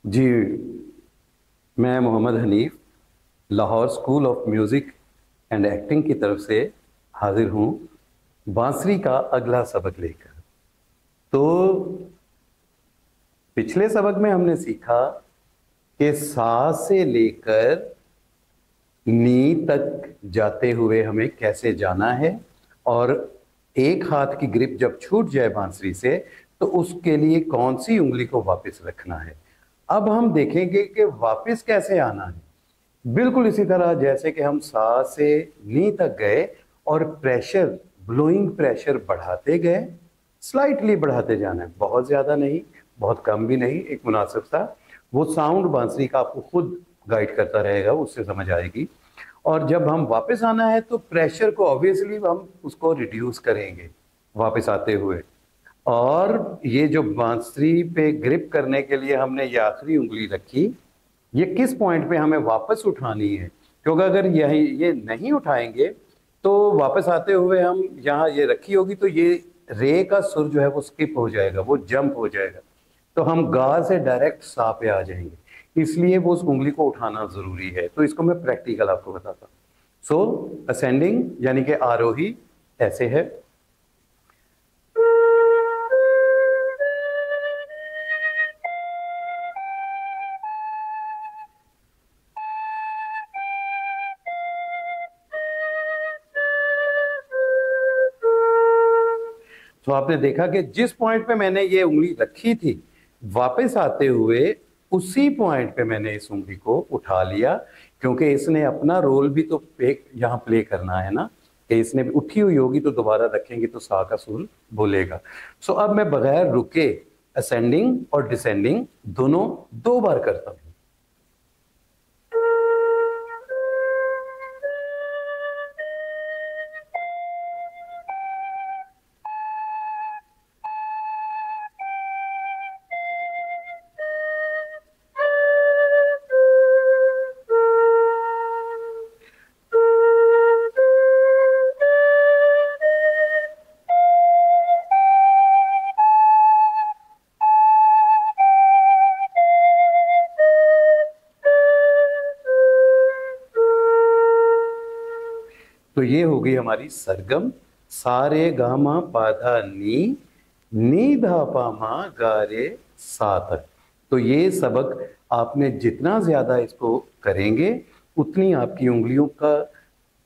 जी, मैं Mohammad Hanif Lahore school of music and acting की तरफ से हाजिर हूँ बांसुरी का अगला सबक लेकर। तो पिछले सबक में हमने सीखा कि सा से लेकर नी तक जाते हुए हमें कैसे जाना है, और एक हाथ की ग्रिप जब छूट जाए बांसुरी से तो उसके लिए कौन सी उंगली को वापस रखना है। अब हम देखेंगे कि वापस कैसे आना है। बिल्कुल इसी तरह जैसे कि हम सा से नी तक गए और प्रेशर, ब्लोइंग प्रेशर बढ़ाते गए, स्लाइटली बढ़ाते जाना है, बहुत ज़्यादा नहीं, बहुत कम भी नहीं, एक मुनासिब सा। वो साउंड बांसुरी का आपको खुद गाइड करता रहेगा, उससे समझ आएगी। और जब हम वापस आना है तो प्रेशर को ऑब्वियसली हम उसको रिड्यूस करेंगे वापस आते हुए। और ये जो बांसुरी पे ग्रिप करने के लिए हमने ये आखिरी उंगली रखी, ये किस पॉइंट पे हमें वापस उठानी है, क्योंकि अगर यही ये नहीं उठाएंगे तो वापस आते हुए हम यहाँ ये रखी होगी तो ये रे का सुर जो है वो स्किप हो जाएगा, वो जंप हो जाएगा, तो हम गा से डायरेक्ट सा पे आ जाएंगे। इसलिए वो उस उंगली को उठाना जरूरी है। तो इसको मैं प्रैक्टिकल आपको बताता हूँ। सो असेंडिंग यानी कि आरोही ऐसे है। तो आपने देखा कि जिस पॉइंट पे मैंने ये उंगली रखी थी, वापस आते हुए उसी पॉइंट पे मैंने इस उंगली को उठा लिया, क्योंकि इसने अपना रोल भी तो यहाँ प्ले करना है ना, कि इसने भी उठी हुई होगी तो दोबारा रखेंगे तो सा का सुर बोलेगा। सो अब मैं बगैर रुके असेंडिंग और डिसेंडिंग दोनों 2 बार करता हूँ। तो ये हो गई हमारी सरगम, सारे गामा पाधा नी धा पा मा गा रे सा तक। तो ये सबक आपने जितना ज्यादा इसको करेंगे उतनी आपकी उंगलियों का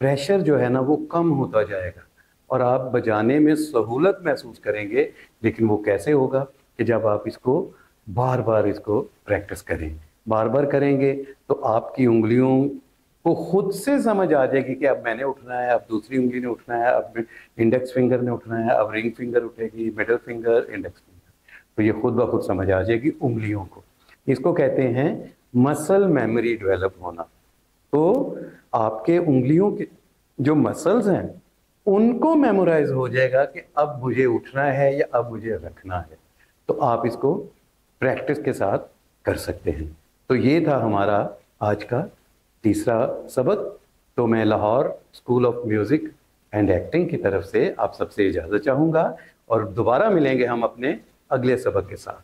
प्रेशर जो है ना वो कम होता जाएगा और आप बजाने में सहूलत महसूस करेंगे। लेकिन वो कैसे होगा कि जब आप इसको बार बार इसको प्रैक्टिस करें, बार बार करेंगे तो आपकी उंगलियों को खुद से समझ आ जाएगी कि अब मैंने उठना है, अब दूसरी उंगली ने उठना है, अब इंडेक्स फिंगर ने उठना है, अब रिंग फिंगर उठेगी, मिडिल फिंगर, इंडेक्स फिंगर। तो ये खुद ब खुद समझ आ जाएगी उंगलियों को। इसको कहते हैं मसल मेमोरी डेवलप होना। तो आपके उंगलियों के जो मसल्स हैं उनको मेमोराइज हो जाएगा कि अब मुझे उठना है या अब मुझे रखना है। तो आप इसको प्रैक्टिस के साथ कर सकते हैं। तो ये था हमारा आज का तीसरा सबक। तो मैं Lahore school of music and acting की तरफ से आप सबसे इजाज़त चाहूँगा और दोबारा मिलेंगे हम अपने अगले सबक के साथ।